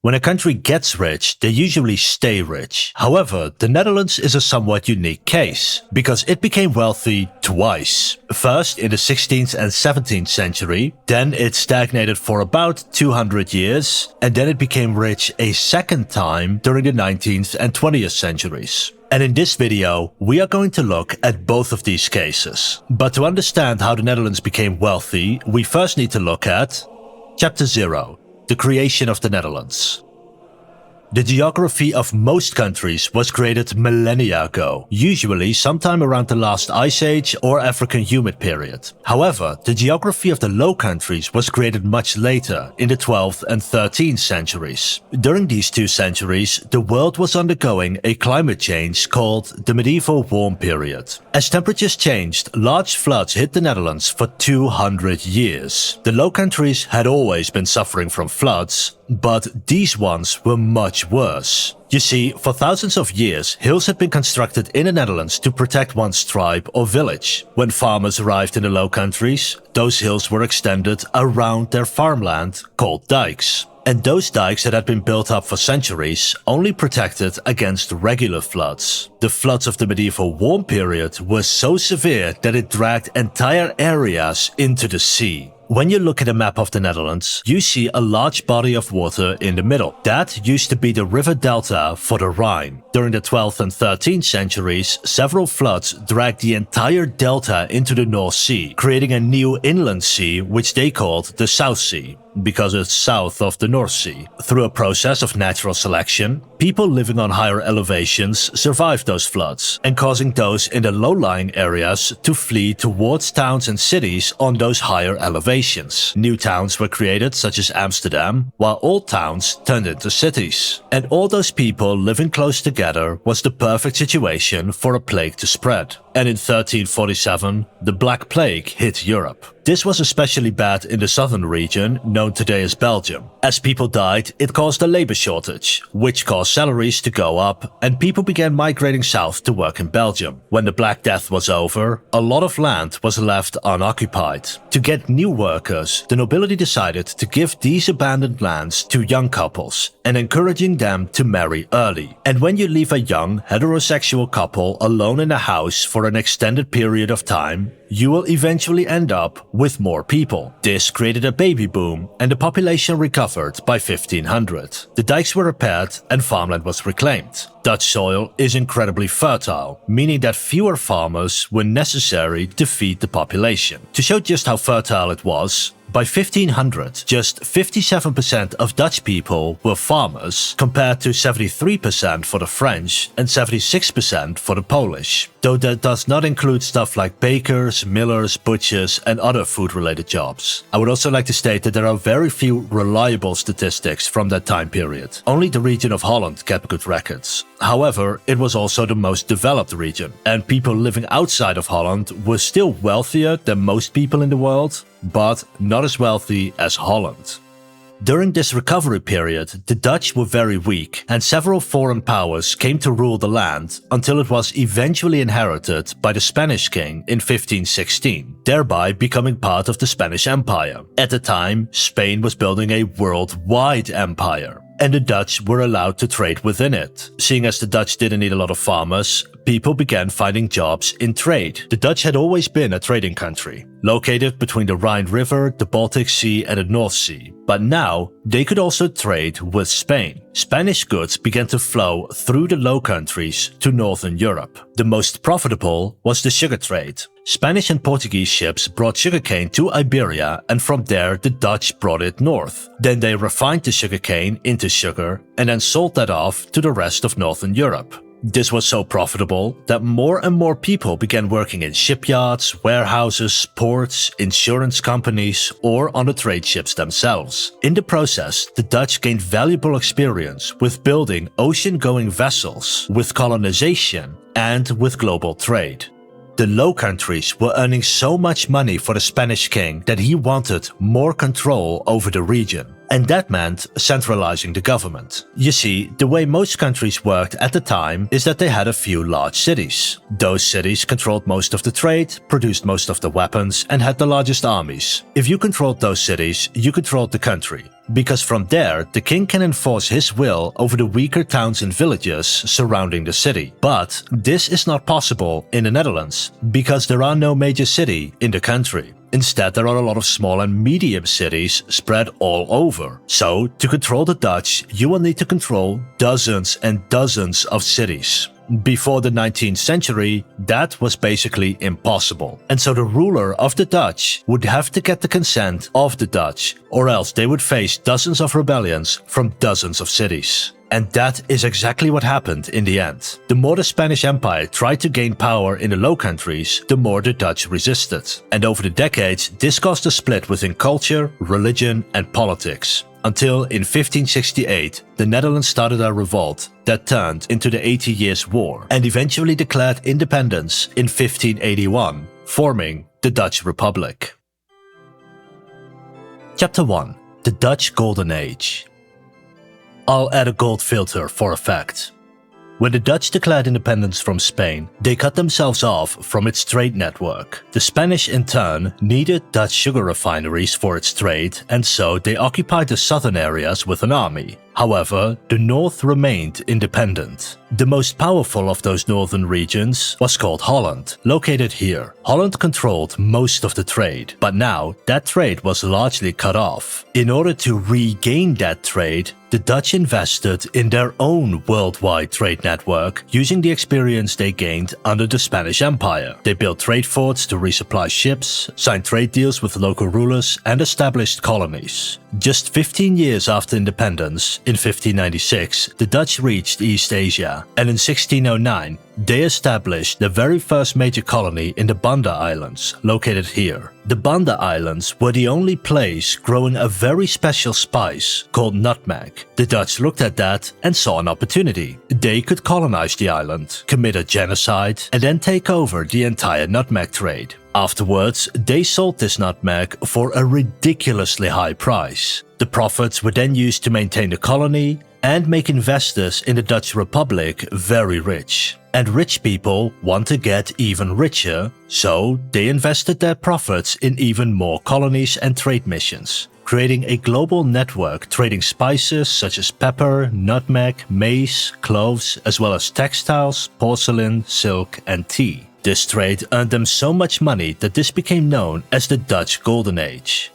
When a country gets rich, they usually stay rich. However, the Netherlands is a somewhat unique case, because it became wealthy twice. First in the 16th and 17th century, then it stagnated for about 200 years, and then it became rich a second time during the 19th and 20th centuries. And in this video, we are going to look at both of these cases. But to understand how the Netherlands became wealthy, we first need to look at Chapter 0. The creation of the Netherlands. The geography of most countries was created millennia ago, usually sometime around the last Ice Age or African humid period. However, the geography of the Low Countries was created much later, in the 12th and 13th centuries. During these two centuries, the world was undergoing a climate change called the medieval warm period. As temperatures changed, large floods hit the Netherlands for 200 years. The Low Countries had always been suffering from floods, but these ones were much worse. You see, for thousands of years, hills had been constructed in the Netherlands to protect one's tribe or village. When farmers arrived in the Low Countries, those hills were extended around their farmland, called dikes. And those dikes that had been built up for centuries only protected against regular floods. The floods of the medieval warm period were so severe that it dragged entire areas into the sea. When you look at a map of the Netherlands, you see a large body of water in the middle. That used to be the river delta for the Rhine. During the 12th and 13th centuries, several floods dragged the entire delta into the North Sea, creating a new inland sea which they called the South Sea, because it's south of the North Sea. Through a process of natural selection, people living on higher elevations survived those floods, and causing those in the low-lying areas to flee towards towns and cities on those higher elevations. New towns were created, such as Amsterdam, while old towns turned into cities. And all those people living close together was the perfect situation for a plague to spread. And in 1347, the Black Plague hit Europe. This was especially bad in the southern region, known today as Belgium. As people died, it caused a labor shortage, which caused salaries to go up, and people began migrating south to work in Belgium. When the Black Death was over, a lot of land was left unoccupied. To get new workers, the nobility decided to give these abandoned lands to young couples, and encouraging them to marry early. And when you leave a young, heterosexual couple alone in a house for an extended period of time, you will eventually end up with more people. This created a baby boom, and the population recovered by 1500. The dikes were repaired and farmland was reclaimed. Dutch soil is incredibly fertile, meaning that fewer farmers were necessary to feed the population. To show just how fertile it was, by 1500, just 57% of Dutch people were farmers, compared to 73% for the French and 76% for the Polish. Though that does not include stuff like bakers, millers, butchers, and other food-related jobs. I would also like to state that there are very few reliable statistics from that time period. Only the region of Holland kept good records. However, it was also the most developed region, and people living outside of Holland were still wealthier than most people in the world, but not as wealthy as Holland. During this recovery period, the Dutch were very weak, and several foreign powers came to rule the land until it was eventually inherited by the Spanish king in 1516, thereby becoming part of the Spanish Empire. At the time, Spain was building a worldwide empire, and the Dutch were allowed to trade within it. Seeing as the Dutch didn't need a lot of farmers, people began finding jobs in trade. The Dutch had always been a trading country, located between the Rhine River, the Baltic Sea and the North Sea. But now, they could also trade with Spain. Spanish goods began to flow through the Low Countries to Northern Europe. The most profitable was the sugar trade. Spanish and Portuguese ships brought sugarcane to Iberia, and from there the Dutch brought it north. Then they refined the sugarcane into sugar and then sold that off to the rest of Northern Europe. This was so profitable that more and more people began working in shipyards, warehouses, ports, insurance companies, or on the trade ships themselves. In the process, the Dutch gained valuable experience with building ocean-going vessels, with colonization, and with global trade. The Low Countries were earning so much money for the Spanish king that he wanted more control over the region. And that meant centralizing the government. You see, the way most countries worked at the time is that they had a few large cities. Those cities controlled most of the trade, produced most of the weapons, and had the largest armies. If you controlled those cities, you controlled the country. because from there the king can enforce his will over the weaker towns and villages surrounding the city. But this is not possible in the Netherlands, because there are no major city in the country. Instead, there are a lot of small and medium cities spread all over. So, to control the Dutch, you will need to control dozens and dozens of cities. Before the 19th century, that was basically impossible. And so the ruler of the Dutch would have to get the consent of the Dutch, or else they would face dozens of rebellions from dozens of cities. And that is exactly what happened in the end. The more the Spanish Empire tried to gain power in the Low Countries, the more the Dutch resisted. And over the decades, this caused a split within culture, religion, and politics. Until in 1568, the Netherlands started a revolt that turned into the 80 Years' War and eventually declared independence in 1581, forming the Dutch Republic. Chapter 1. The Dutch Golden Age. I'll add a gold filter for effect. When the Dutch declared independence from Spain, they cut themselves off from its trade network. The Spanish in turn needed Dutch sugar refineries for its trade, and so they occupied the southern areas with an army. However, the north remained independent. The most powerful of those northern regions was called Holland, located here. Holland controlled most of the trade, but now that trade was largely cut off. In order to regain that trade, the Dutch invested in their own worldwide trade network using the experience they gained under the Spanish Empire. They built trade forts to resupply ships, signed trade deals with local rulers, and established colonies. Just 15 years after independence, in 1596, the Dutch reached East Asia, and in 1609, they established the very first major colony in the Banda Islands, located here. The Banda Islands were the only place growing a very special spice called nutmeg. The Dutch looked at that and saw an opportunity. They could colonize the island, commit a genocide, and then take over the entire nutmeg trade. Afterwards, they sold this nutmeg for a ridiculously high price. The profits were then used to maintain the colony and make investors in the Dutch Republic very rich. And rich people want to get even richer, so they invested their profits in even more colonies and trade missions, creating a global network trading spices such as pepper, nutmeg, maize, cloves, as well as textiles, porcelain, silk, and tea. This trade earned them so much money that this became known as the Dutch Golden Age.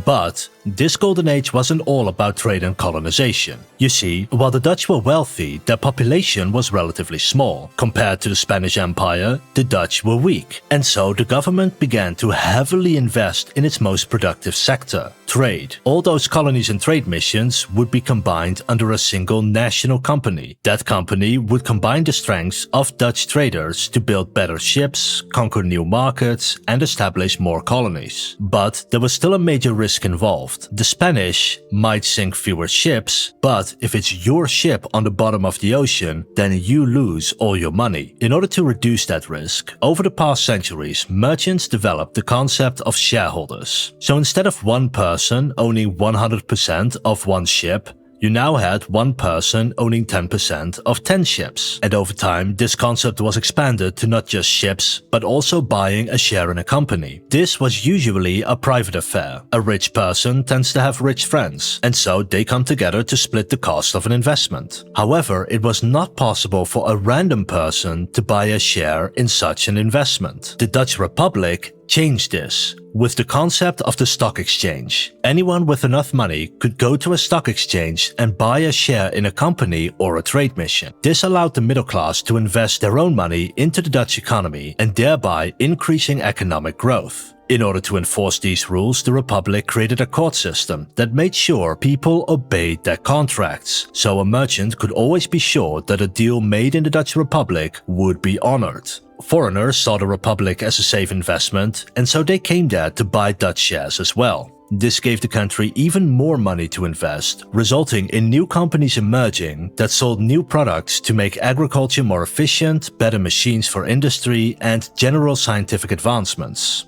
But this golden age wasn't all about trade and colonization. You see, while the Dutch were wealthy, their population was relatively small. Compared to the Spanish Empire, the Dutch were weak, and so the government began to heavily invest in its most productive sector, trade. All those colonies and trade missions would be combined under a single national company. That company would combine the strengths of Dutch traders to build better ships, conquer new markets, and establish more colonies. But there was still a major risk involved. The Spanish might sink fewer ships, but if it's your ship on the bottom of the ocean, then you lose all your money. In order to reduce that risk, over the past centuries, merchants developed the concept of shareholders. So instead of one person owning 100% of one ship, you now had one person owning 10% of 10 ships. And over time, this concept was expanded to not just ships, but also buying a share in a company. This was usually a private affair. A rich person tends to have rich friends, and so they come together to split the cost of an investment. However, it was not possible for a random person to buy a share in such an investment. The Dutch Republic changed this with the concept of the stock exchange. Anyone with enough money could go to a stock exchange and buy a share in a company or a trade mission. This allowed the middle class to invest their own money into the Dutch economy and thereby increasing economic growth. In order to enforce these rules, the Republic created a court system that made sure people obeyed their contracts, so a merchant could always be sure that a deal made in the Dutch Republic would be honored. Foreigners saw the Republic as a safe investment, and so they came there to buy Dutch shares as well. This gave the country even more money to invest, resulting in new companies emerging that sold new products to make agriculture more efficient, better machines for industry, and general scientific advancements.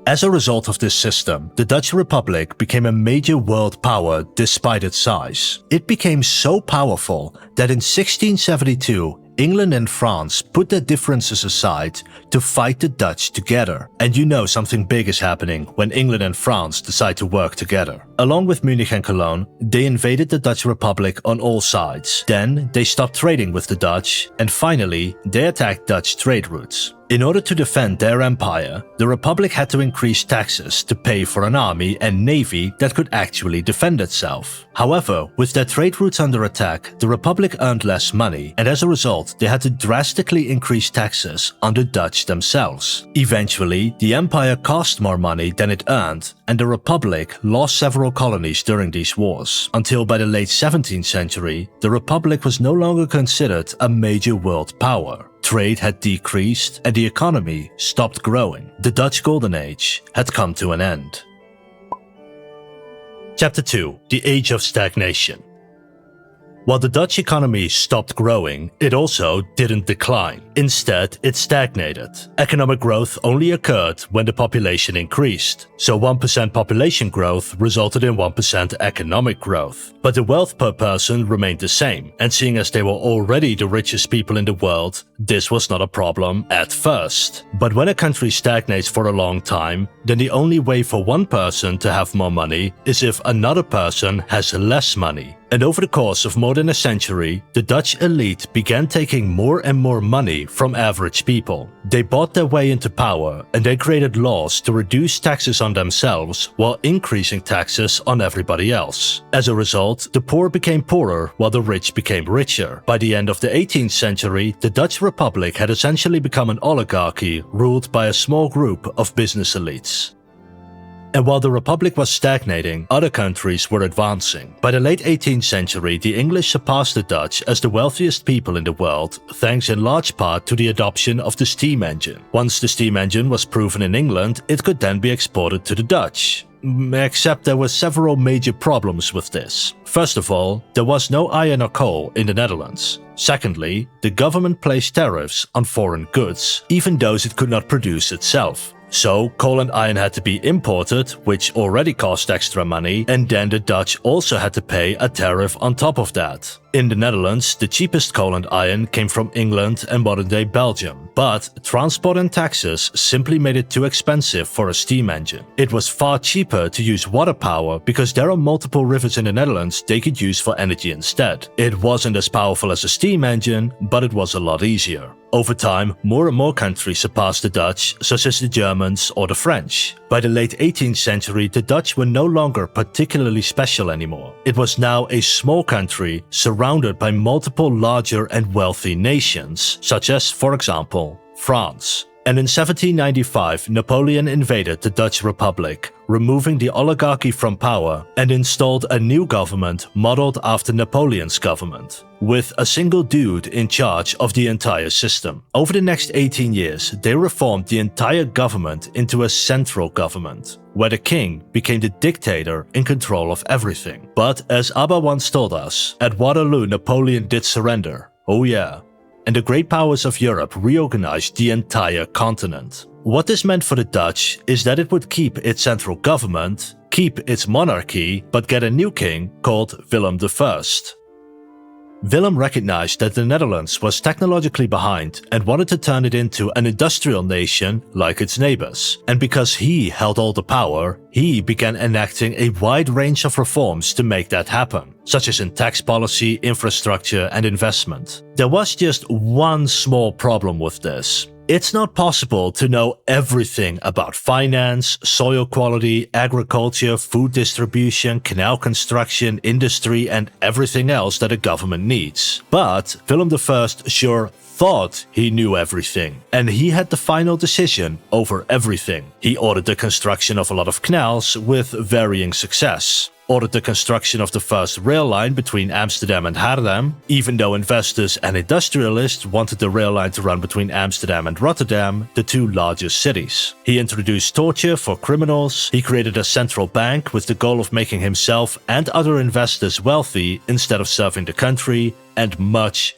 As a result of this system, the Dutch Republic became a major world power despite its size. It became so powerful that in 1672, England and France put their differences aside to fight the Dutch together. And you know something big is happening when England and France decide to work together. Along with Munich and Cologne, they invaded the Dutch Republic on all sides. Then they stopped trading with the Dutch, and finally they attacked Dutch trade routes. In order to defend their empire, the Republic had to increase taxes to pay for an army and navy that could actually defend itself. However, with their trade routes under attack, the Republic earned less money, and as a result, they had to drastically increase taxes on the Dutch themselves. Eventually, the empire cost more money than it earned, and the Republic lost several colonies during these wars, until by the late 17th century, the Republic was no longer considered a major world power. Trade had decreased and the economy stopped growing. The Dutch Golden Age had come to an end. Chapter 2: The Age of Stagnation. While the Dutch economy stopped growing, it also didn't decline. Instead, it stagnated. Economic growth only occurred when the population increased. So 1% population growth resulted in 1% economic growth. But the wealth per person remained the same, and seeing as they were already the richest people in the world, this was not a problem at first. But when a country stagnates for a long time, then the only way for one person to have more money is if another person has less money. And over the course of more than a century, the Dutch elite began taking more and more money from average people. They bought their way into power, and they created laws to reduce taxes on themselves while increasing taxes on everybody else. As a result, the poor became poorer while the rich became richer. By the end of the 18th century, the Dutch Republic had essentially become an oligarchy ruled by a small group of business elites. And while the Republic was stagnating, other countries were advancing. By the late 18th century, the English surpassed the Dutch as the wealthiest people in the world, thanks in large part to the adoption of the steam engine. Once the steam engine was proven in England, it could then be exported to the Dutch. Except there were several major problems with this. First of all, there was no iron or coal in the Netherlands. Secondly, the government placed tariffs on foreign goods, even those it could not produce itself. So, coal and iron had to be imported, which already cost extra money, and then the Dutch also had to pay a tariff on top of that. In the Netherlands, the cheapest coal and iron came from England and modern-day Belgium, but transport and taxes simply made it too expensive for a steam engine. It was far cheaper to use water power because there are multiple rivers in the Netherlands they could use for energy instead. It wasn't as powerful as a steam engine, but it was a lot easier. Over time, more and more countries surpassed the Dutch, such as the Germans or the French. By the late 18th century, the Dutch were no longer particularly special anymore. It was now a small country surrounded by multiple larger and wealthy nations, such as, for example, France. And in 1795, Napoleon invaded the Dutch Republic, removing the oligarchy from power, and installed a new government modeled after Napoleon's government, with a single dude in charge of the entire system. Over the next 18 years, they reformed the entire government into a central government, where the king became the dictator in control of everything. But as Abba once told us, at Waterloo Napoleon did surrender. Oh yeah. And the great powers of Europe reorganized the entire continent. What this meant for the Dutch is that it would keep its central government, keep its monarchy, but get a new king called Willem I. Willem recognized that the Netherlands was technologically behind and wanted to turn it into an industrial nation like its neighbors. And because he held all the power, he began enacting a wide range of reforms to make that happen, such as in tax policy, infrastructure, and investment. There was just one small problem with this. It's not possible to know everything about finance, soil quality, agriculture, food distribution, canal construction, industry, and everything else that a government needs. But Willem I sure thought he knew everything, and he had the final decision over everything. He ordered the construction of a lot of canals with varying success. Ordered the construction of the first rail line between Amsterdam and Haarlem, even though investors and industrialists wanted the rail line to run between Amsterdam and Rotterdam, the two largest cities. He introduced torture for criminals, he created a central bank with the goal of making himself and other investors wealthy instead of serving the country, and much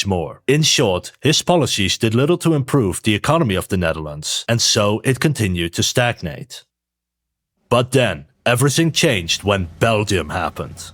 more. In short, his policies did little to improve the economy of the Netherlands, and so it continued to stagnate. But then, everything changed when Belgium happened.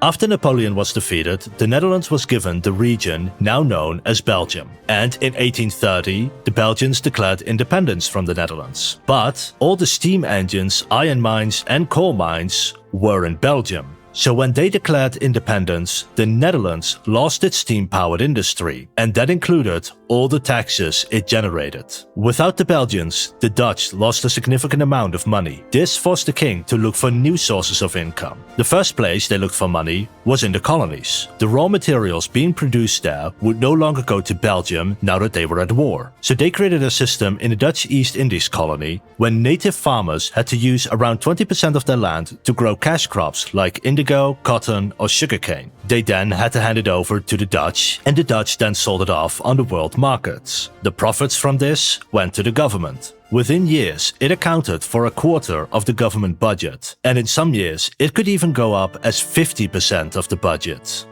After Napoleon was defeated, the Netherlands was given the region now known as Belgium. And in 1830, the Belgians declared independence from the Netherlands. But all the steam engines, iron mines and coal mines were in Belgium. So when they declared independence, the Netherlands lost its steam-powered industry, and that included all the taxes it generated. Without the Belgians, the Dutch lost a significant amount of money. This forced the king to look for new sources of income. The first place they looked for money was in the colonies. The raw materials being produced there would no longer go to Belgium now that they were at war. So they created a system in the Dutch East Indies colony when native farmers had to use around 20% of their land to grow cash crops like indigo, cotton or sugarcane. They then had to hand it over to the Dutch, and the Dutch then sold it off on the world markets. The profits from this went to the government. Within years, it accounted for a quarter of the government budget, and in some years, it could even go up as 50% of the budget.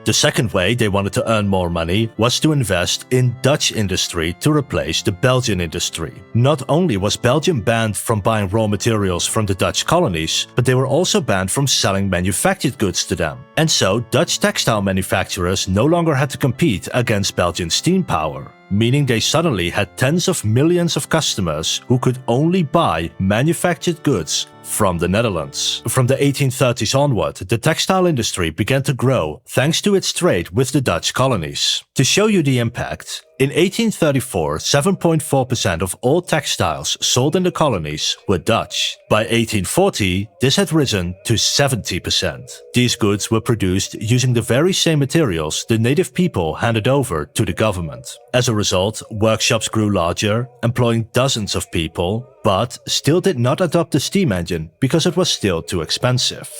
The second way they wanted to earn more money was to invest in Dutch industry to replace the Belgian industry. Not only was Belgium banned from buying raw materials from the Dutch colonies, but they were also banned from selling manufactured goods to them. And so Dutch textile manufacturers no longer had to compete against Belgian steam power, meaning they suddenly had tens of millions of customers who could only buy manufactured goods from the Netherlands. From the 1830s onward, the textile industry began to grow thanks to its trade with the Dutch colonies. To show you the impact, in 1834, 7.4% of all textiles sold in the colonies were Dutch. By 1840, this had risen to 70%. These goods were produced using the very same materials the native people handed over to the government. As a result, workshops grew larger, employing dozens of people, but still did not adopt the steam engine because it was still too expensive.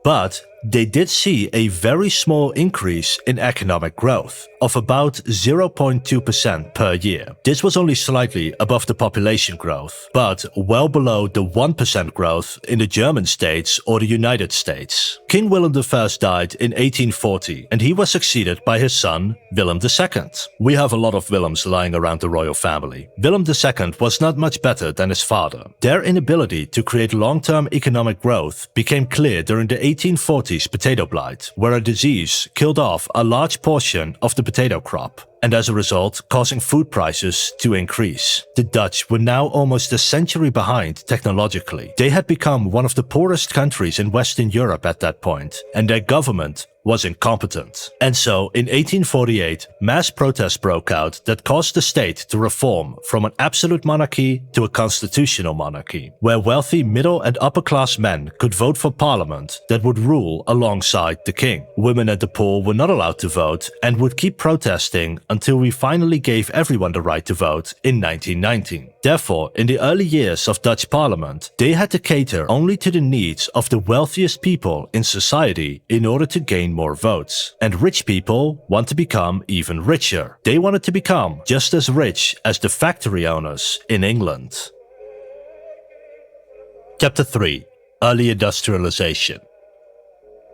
But they did see a very small increase in economic growth of about 0.2% per year. This was only slightly above the population growth, but well below the 1% growth in the German states or the United States. King Willem I died in 1840, and he was succeeded by his son, Willem II. We have a lot of Willems lying around the royal family. Willem II was not much better than his father. Their inability to create long-term economic growth became clear during the 1840s potato blight, where a disease killed off a large portion of the potato crop, and as a result causing food prices to increase. The Dutch were now almost a century behind technologically. They had become one of the poorest countries in Western Europe at that point, and their government was incompetent. And so, in 1848, mass protests broke out that caused the state to reform from an absolute monarchy to a constitutional monarchy, where wealthy middle and upper class men could vote for parliament that would rule alongside the king. Women and the poor were not allowed to vote and would keep protesting until we finally gave everyone the right to vote in 1919. Therefore, in the early years of Dutch parliament, they had to cater only to the needs of the wealthiest people in society in order to gain more votes. And rich people want to become even richer. They wanted to become just as rich as the factory owners in England. Chapter 3: Early Industrialisation.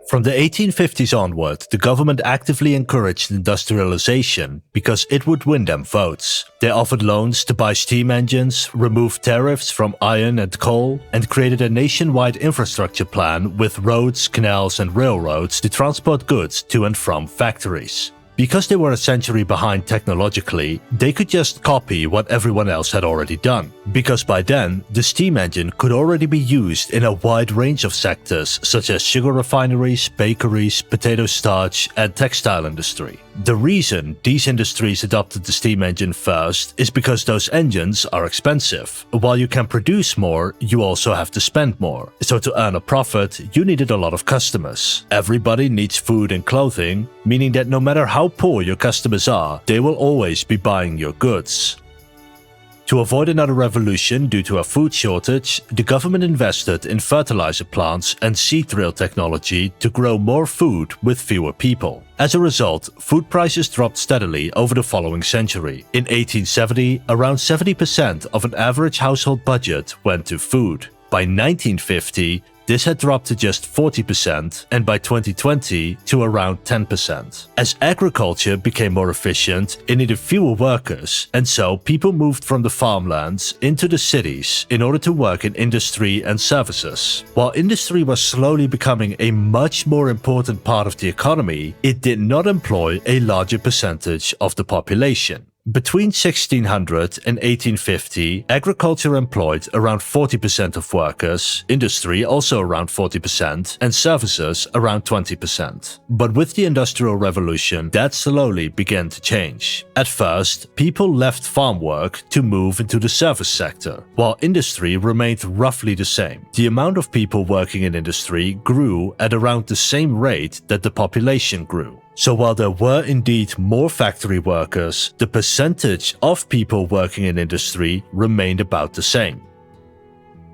From the 1850s onward, the government actively encouraged industrialization because it would win them votes. They offered loans to buy steam engines, removed tariffs from iron and coal, and created a nationwide infrastructure plan with roads, canals, and railroads to transport goods to and from factories. Because they were a century behind technologically, they could just copy what everyone else had already done. Because by then, the steam engine could already be used in a wide range of sectors such as sugar refineries, bakeries, potato starch, and textile industry. The reason these industries adopted the steam engine first is because those engines are expensive. While you can produce more, you also have to spend more. So to earn a profit, you needed a lot of customers. Everybody needs food and clothing, meaning that no matter how poor your customers are, they will always be buying your goods. To avoid another revolution due to a food shortage, the government invested in fertilizer plants and seed drill technology to grow more food with fewer people. As a result, food prices dropped steadily over the following century. In 1870, around 70% of an average household budget went to food. By 1950, this had dropped to just 40%, and by 2020 to around 10%. As agriculture became more efficient, it needed fewer workers, and so people moved from the farmlands into the cities in order to work in industry and services. While industry was slowly becoming a much more important part of the economy, it did not employ a larger percentage of the population. Between 1600 and 1850, agriculture employed around 40% of workers, industry also around 40%, and services around 20%. But with the Industrial Revolution, that slowly began to change. At first, people left farm work to move into the service sector, while industry remained roughly the same. The amount of people working in industry grew at around the same rate that the population grew. So while there were indeed more factory workers, the percentage of people working in industry remained about the same.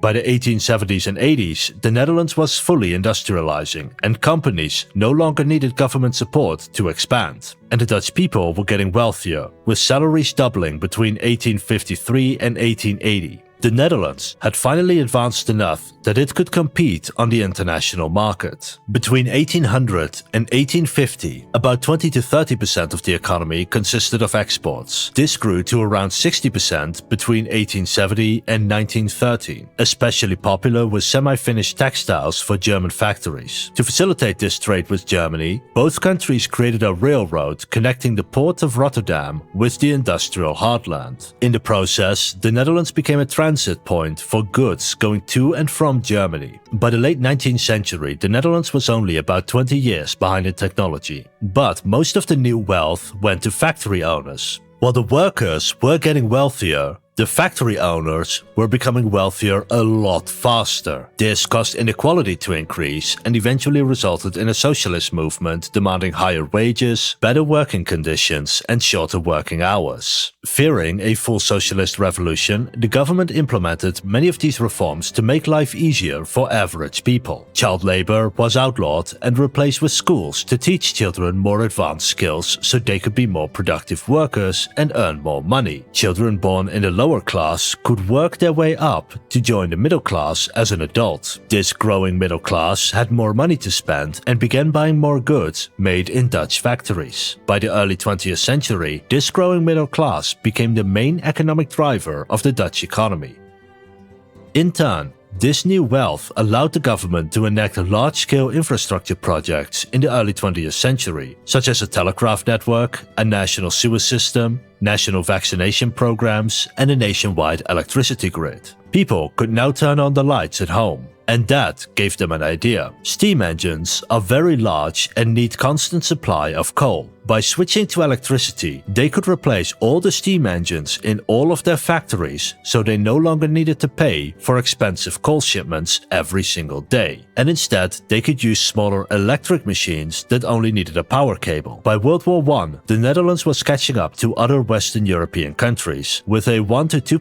By the 1870s and 80s, the Netherlands was fully industrializing, and companies no longer needed government support to expand. And the Dutch people were getting wealthier, with salaries doubling between 1853 and 1880. The Netherlands had finally advanced enough that it could compete on the international market. Between 1800 and 1850, about 20 to 30% of the economy consisted of exports. This grew to around 60% between 1870 and 1913, especially popular with semi-finished textiles for German factories. To facilitate this trade with Germany, both countries created a railroad connecting the port of Rotterdam with the industrial heartland. In the process, the Netherlands became a transit point for goods going to and from Germany. By the late 19th century, the Netherlands was only about 20 years behind in technology, but most of the new wealth went to factory owners. While the workers were getting wealthier, the factory owners were becoming wealthier a lot faster. This caused inequality to increase and eventually resulted in a socialist movement demanding higher wages, better working conditions, and shorter working hours. Fearing a full socialist revolution, the government implemented many of these reforms to make life easier for average people. Child labor was outlawed and replaced with schools to teach children more advanced skills so they could be more productive workers and earn more money. Children born in the lower class could work their way up to join the middle class as an adult. This growing middle class had more money to spend and began buying more goods made in Dutch factories. By the early 20th century, this growing middle class became the main economic driver of the Dutch economy. In turn, this new wealth allowed the government to enact large-scale infrastructure projects in the early 20th century, such as a telegraph network, a national sewer system, national vaccination programs, and a nationwide electricity grid. People could now turn on the lights at home, and that gave them an idea. Steam engines are very large and need constant supply of coal. By switching to electricity, they could replace all the steam engines in all of their factories, so they no longer needed to pay for expensive coal shipments every single day. And instead, they could use smaller electric machines that only needed a power cable. By World War I, the Netherlands was catching up to other Western European countries, with a 1 to 2%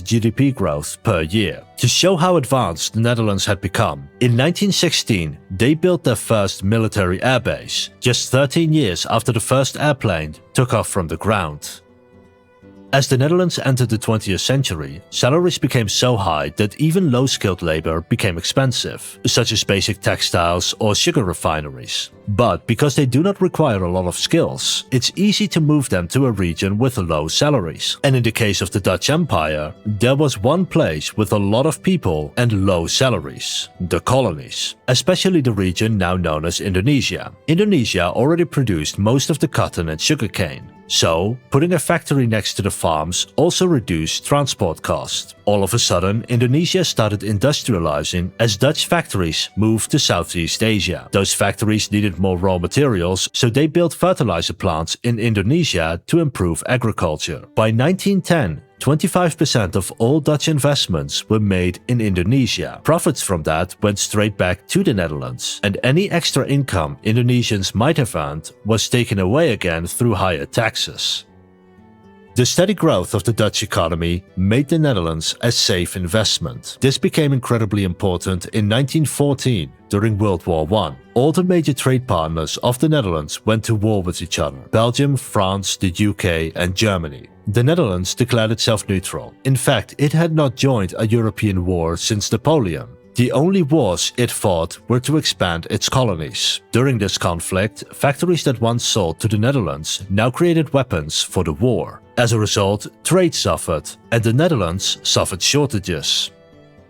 GDP growth per year. To show how advanced the Netherlands had become, in 1916, they built their first military airbase, just 13 years after the first airplane took off from the ground. As the Netherlands entered the 20th century, salaries became so high that even low-skilled labor became expensive, such as basic textiles or sugar refineries. But because they do not require a lot of skills, it's easy to move them to a region with low salaries. And in the case of the Dutch Empire, there was one place with a lot of people and low salaries: the colonies, especially the region now known as Indonesia. Indonesia already produced most of the cotton and sugarcane. So, putting a factory next to the farms also reduced transport costs. All of a sudden, Indonesia started industrializing as Dutch factories moved to Southeast Asia. Those factories needed more raw materials, so they built fertilizer plants in Indonesia to improve agriculture. By 1910, 25% of all Dutch investments were made in Indonesia. Profits from that went straight back to the Netherlands, and any extra income Indonesians might have earned was taken away again through higher taxes. The steady growth of the Dutch economy made the Netherlands a safe investment. This became incredibly important in 1914 during World War I. All the major trade partners of the Netherlands went to war with each other: Belgium, France, the UK, and Germany. The Netherlands declared itself neutral. In fact, it had not joined a European war since Napoleon. The only wars it fought were to expand its colonies. During this conflict, factories that once sold to the Netherlands now created weapons for the war. As a result, trade suffered, and the Netherlands suffered shortages.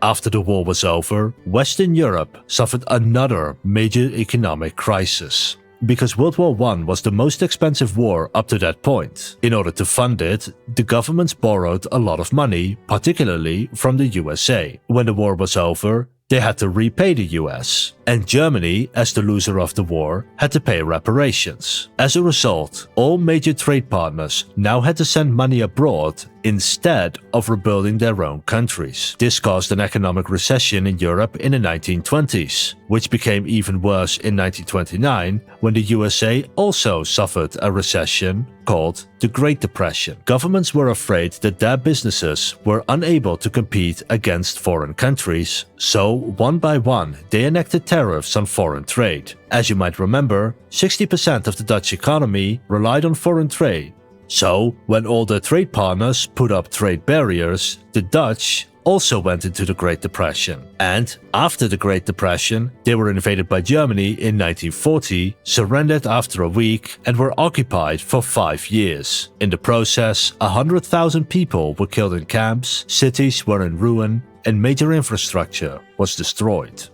After the war was over, Western Europe suffered another major economic crisis. Because World War I was the most expensive war up to that point. In order to fund it, the governments borrowed a lot of money, particularly from the USA. When the war was over, they had to repay the US, and Germany, as the loser of the war, had to pay reparations. As a result, all major trade partners now had to send money abroad instead of rebuilding their own countries. This caused an economic recession in Europe in the 1920s, which became even worse in 1929 when the USA also suffered a recession called the Great Depression. Governments were afraid that their businesses were unable to compete against foreign countries, so one by one they enacted tariffs on foreign trade. As you might remember, 60% of the Dutch economy relied on foreign trade. So, when all their trade partners put up trade barriers, the Dutch also went into the Great Depression. And after the Great Depression, they were invaded by Germany in 1940, surrendered after a week, and were occupied for 5 years. In the process, 100,000 people were killed in camps, cities were in ruin, and major infrastructure was destroyed.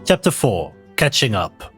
Chapter 4: Catching Up.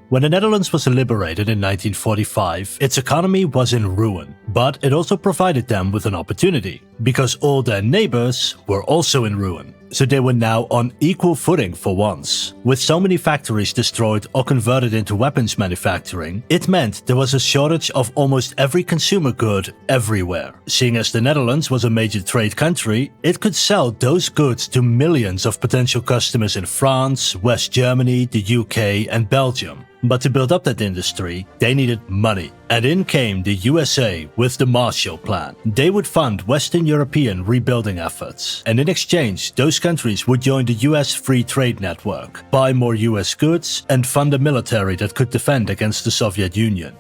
When the Netherlands was liberated in 1945, its economy was in ruin, but it also provided them with an opportunity, because all their neighbors were also in ruin. So they were now on equal footing for once. With so many factories destroyed or converted into weapons manufacturing, it meant there was a shortage of almost every consumer good everywhere. Seeing as the Netherlands was a major trade country, it could sell those goods to millions of potential customers in France, West Germany, the UK and Belgium. But to build up that industry, they needed money. And in came the USA with the Marshall Plan. They would fund Western European rebuilding efforts, and in exchange, those countries would join the US Free Trade Network, buy more US goods, and fund a military that could defend against the Soviet Union.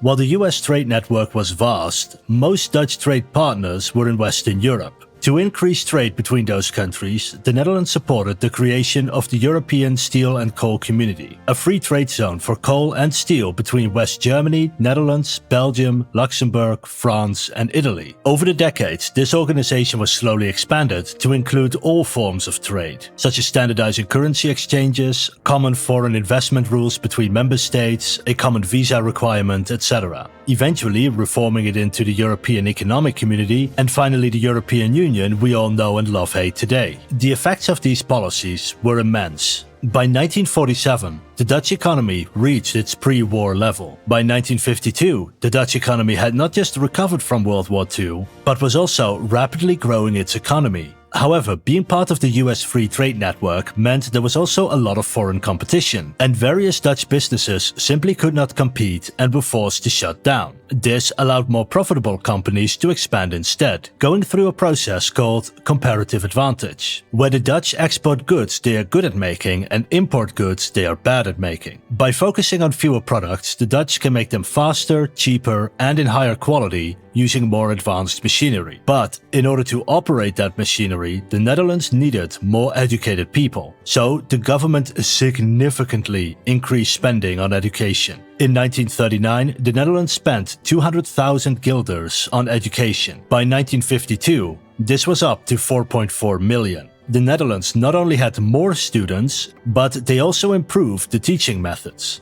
While the US trade network was vast, most Dutch trade partners were in Western Europe. To increase trade between those countries, the Netherlands supported the creation of the European Steel and Coal Community, a free trade zone for coal and steel between West Germany, Netherlands, Belgium, Luxembourg, France and Italy. Over the decades, this organization was slowly expanded to include all forms of trade, such as standardizing currency exchanges, common foreign investment rules between member states, a common visa requirement, etc. Eventually reforming it into the European Economic Community and finally the European Union we all know and love hate today. The effects of these policies were immense. By 1947, the Dutch economy reached its pre-war level. By 1952, the Dutch economy had not just recovered from World War II, but was also rapidly growing its economy. However, being part of the US Free Trade Network meant there was also a lot of foreign competition, and various Dutch businesses simply could not compete and were forced to shut down. This allowed more profitable companies to expand instead, going through a process called comparative advantage, where the Dutch export goods they are good at making and import goods they are bad at making. By focusing on fewer products, the Dutch can make them faster, cheaper, and in higher quality, using more advanced machinery. But in order to operate that machinery, the Netherlands needed more educated people. So the government significantly increased spending on education. In 1939, the Netherlands spent 200,000 guilders on education. By 1952, this was up to 4.4 million. The Netherlands not only had more students, but they also improved the teaching methods.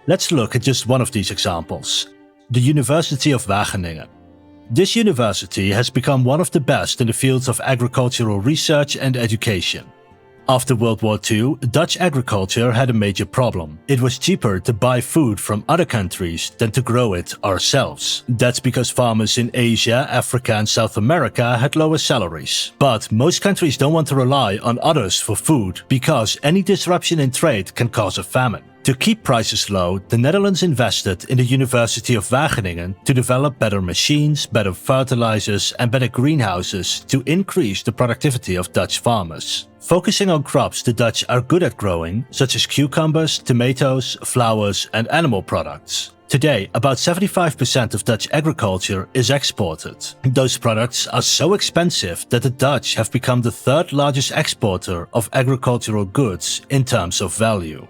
Let's look at just one of these examples: the University of Wageningen. This university has become one of the best in the fields of agricultural research and education. After World War II, Dutch agriculture had a major problem. It was cheaper to buy food from other countries than to grow it ourselves. That's because farmers in Asia, Africa and South America had lower salaries. But most countries don't want to rely on others for food, because any disruption in trade can cause a famine. To keep prices low, the Netherlands invested in the University of Wageningen to develop better machines, better fertilizers and better greenhouses to increase the productivity of Dutch farmers. Focusing on crops the Dutch are good at growing, such as cucumbers, tomatoes, flowers and animal products. Today, about 75% of Dutch agriculture is exported. Those products are so expensive that the Dutch have become the third largest exporter of agricultural goods in terms of value.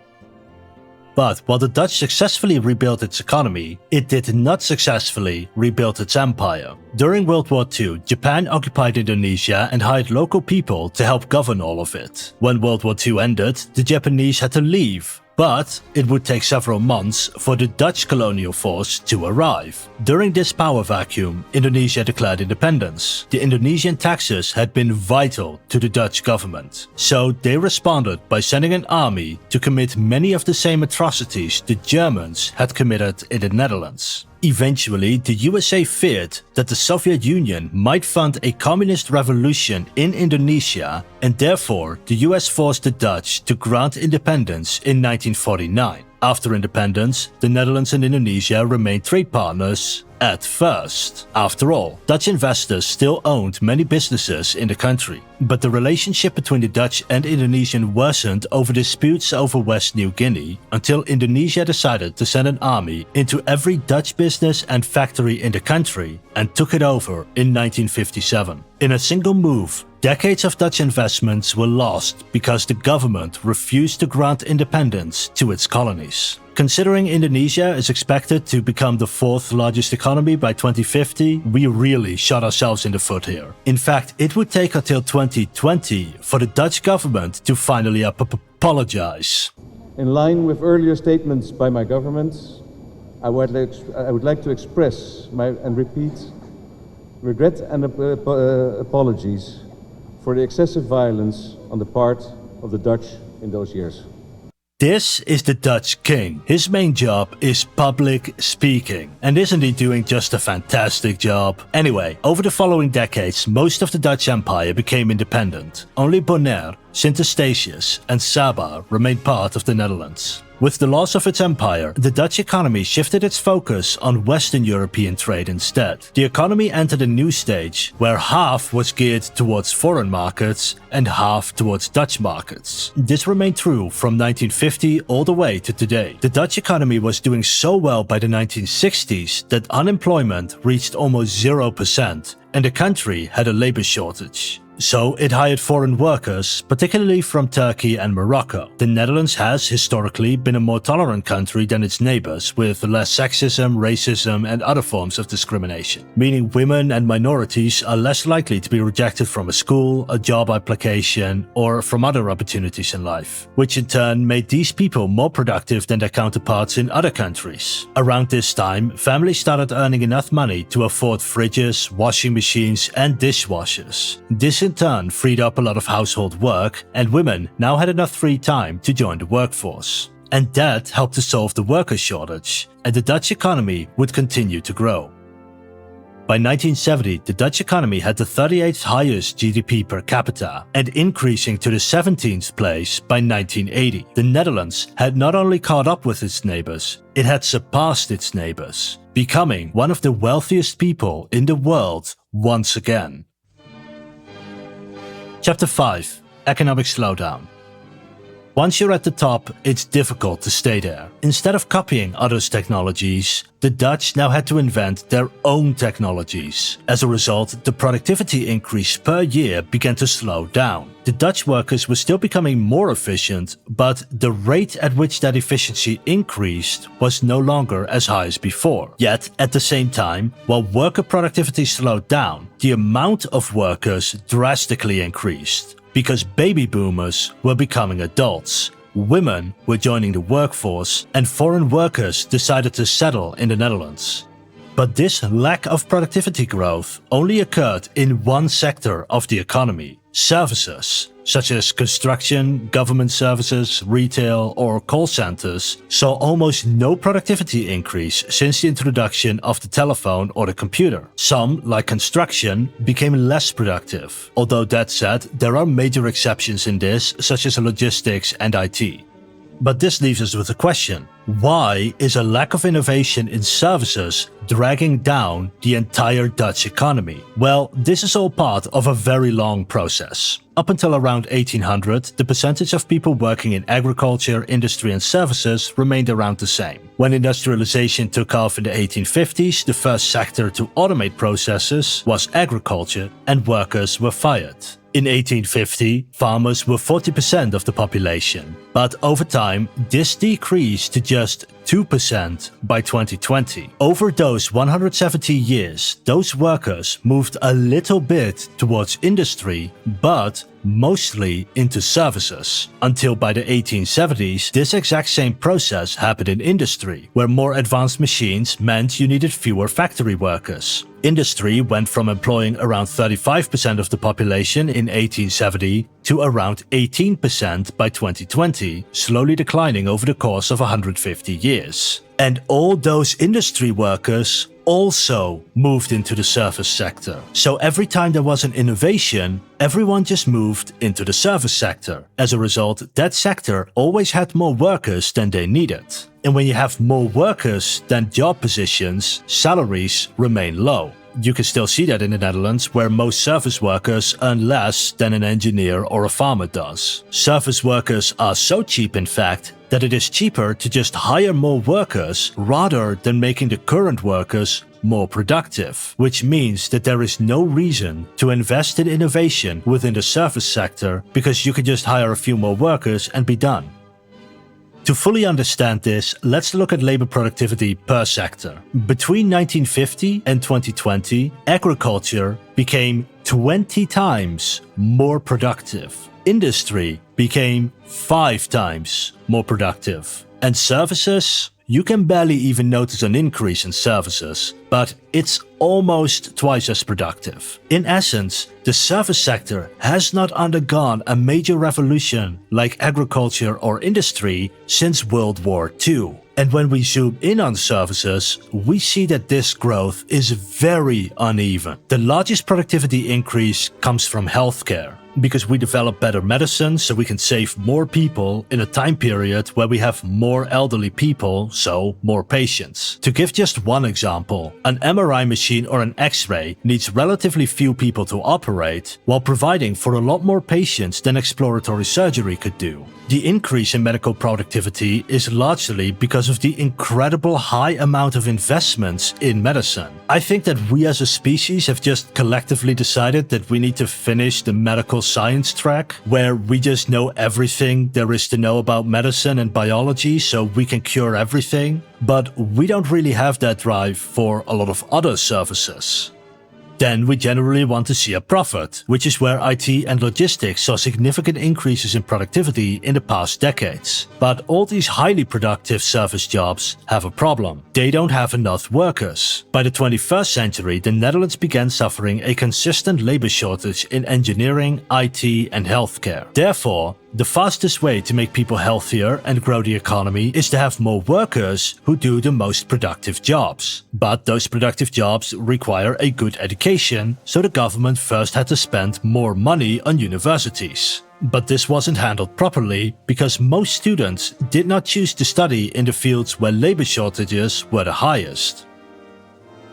But while the Dutch successfully rebuilt its economy, it did not successfully rebuild its empire. During World War II, Japan occupied Indonesia and hired local people to help govern all of it. When World War II ended, the Japanese had to leave. But it would take several months for the Dutch colonial force to arrive. During this power vacuum, Indonesia declared independence. The Indonesian taxes had been vital to the Dutch government, so they responded by sending an army to commit many of the same atrocities the Germans had committed in the Netherlands. Eventually, the USA feared that the Soviet Union might fund a communist revolution in Indonesia, and therefore the US forced the Dutch to grant independence in 1949. After independence, the Netherlands and Indonesia remained trade partners at first. After all, Dutch investors still owned many businesses in the country. But the relationship between the Dutch and Indonesian worsened over disputes over West New Guinea until Indonesia decided to send an army into every Dutch business and factory in the country and took it over in 1957. In a single move, decades of Dutch investments were lost because the government refused to grant independence to its colonies. Considering Indonesia is expected to become the fourth largest economy by 2050, we really shot ourselves in the foot here. In fact, it would take until 2020 for the Dutch government to finally apologize. In line with earlier statements by my government, I would like to express and repeat regret and apologies for the excessive violence on the part of the Dutch in those years. This is the Dutch king. His main job is public speaking. And isn't he doing just a fantastic job? Anyway, over the following decades, most of the Dutch Empire became independent. Only Bonaire, Sint Eustatius and Saba remained part of the Netherlands. With the loss of its empire, the Dutch economy shifted its focus on Western European trade instead. The economy entered a new stage where half was geared towards foreign markets and half towards Dutch markets. This remained true from 1950 all the way to today. The Dutch economy was doing so well by the 1960s that unemployment reached almost 0% and the country had a labor shortage. So it hired foreign workers, particularly from Turkey and Morocco. The Netherlands has historically been a more tolerant country than its neighbors, with less sexism, racism and other forms of discrimination, meaning women and minorities are less likely to be rejected from a school, a job application or from other opportunities in life, which in turn made these people more productive than their counterparts in other countries. Around this time, families started earning enough money to afford fridges, washing machines and dishwashers. This in turn freed up a lot of household work, and women now had enough free time to join the workforce. And that helped to solve the worker shortage, and the Dutch economy would continue to grow. By 1970, the Dutch economy had the 38th highest GDP per capita and increasing to the 17th place by 1980. The Netherlands had not only caught up with its neighbors, it had surpassed its neighbors, becoming one of the wealthiest people in the world once again. Chapter 5. Economic Slowdown. Once you're at the top, it's difficult to stay there. Instead of copying others' technologies, the Dutch now had to invent their own technologies. As a result, the productivity increase per year began to slow down. The Dutch workers were still becoming more efficient, but the rate at which that efficiency increased was no longer as high as before. Yet, at the same time, while worker productivity slowed down, the amount of workers drastically increased. Because baby boomers were becoming adults, women were joining the workforce, and foreign workers decided to settle in the Netherlands. But this lack of productivity growth only occurred in one sector of the economy: services, such as construction, government services, retail, or call centers, saw almost no productivity increase since the introduction of the telephone or the computer. Some, like construction, became less productive. Although that said, there are major exceptions in this, such as logistics and IT. But this leaves us with a question. Why is a lack of innovation in services dragging down the entire Dutch economy? Well, this is all part of a very long process. Up until around 1800, the percentage of people working in agriculture, industry and services remained around the same. When industrialization took off in the 1850s, the first sector to automate processes was agriculture and workers were fired. In 1850, farmers were 40% of the population, but over time, this decreased to just 2% by 2020. Over those 170 years, those workers moved a little bit towards industry, but mostly into services. Until by the 1870s, this exact same process happened in industry, where more advanced machines meant you needed fewer factory workers. Industry went from employing around 35% of the population in 1870 to around 18% by 2020, slowly declining over the course of 150 years. And all those industry workers also moved into the service sector. So every time there was an innovation, everyone just moved into the service sector. As a result, that sector always had more workers than they needed. And when you have more workers than job positions, salaries remain low. You can still see that in the Netherlands, where most service workers earn less than an engineer or a farmer does. Service workers are so cheap, in fact, that it is cheaper to just hire more workers rather than making the current workers more productive, which means that there is no reason to invest in innovation within the service sector because you can just hire a few more workers and be done. To fully understand this, let's look at labor productivity per sector. Between 1950 and 2020, agriculture became 20 times more productive. Industry became 5 times more productive. And services? You can barely even notice an increase in services, but it's almost twice as productive. In essence, the service sector has not undergone a major revolution like agriculture or industry since World War II. And when we zoom in on services, we see that this growth is very uneven. The largest productivity increase comes from healthcare, because we develop better medicine so we can save more people in a time period where we have more elderly people, so more patients. To give just one example, an MRI machine or an X-ray needs relatively few people to operate, while providing for a lot more patients than exploratory surgery could do. The increase in medical productivity is largely because of the incredible high amount of investments in medicine. I think that we as a species have just collectively decided that we need to finish the medical science track, where we just know everything there is to know about medicine and biology so we can cure everything, but we don't really have that drive for a lot of other services. Then we generally want to see a profit, which is where IT and logistics saw significant increases in productivity in the past decades. But all these highly productive service jobs have a problem. They don't have enough workers. By the 21st century, the Netherlands began suffering a consistent labor shortage in engineering, IT and healthcare. Therefore, the fastest way to make people healthier and grow the economy is to have more workers who do the most productive jobs. But those productive jobs require a good education, so the government first had to spend more money on universities. But this wasn't handled properly because most students did not choose to study in the fields where labor shortages were the highest.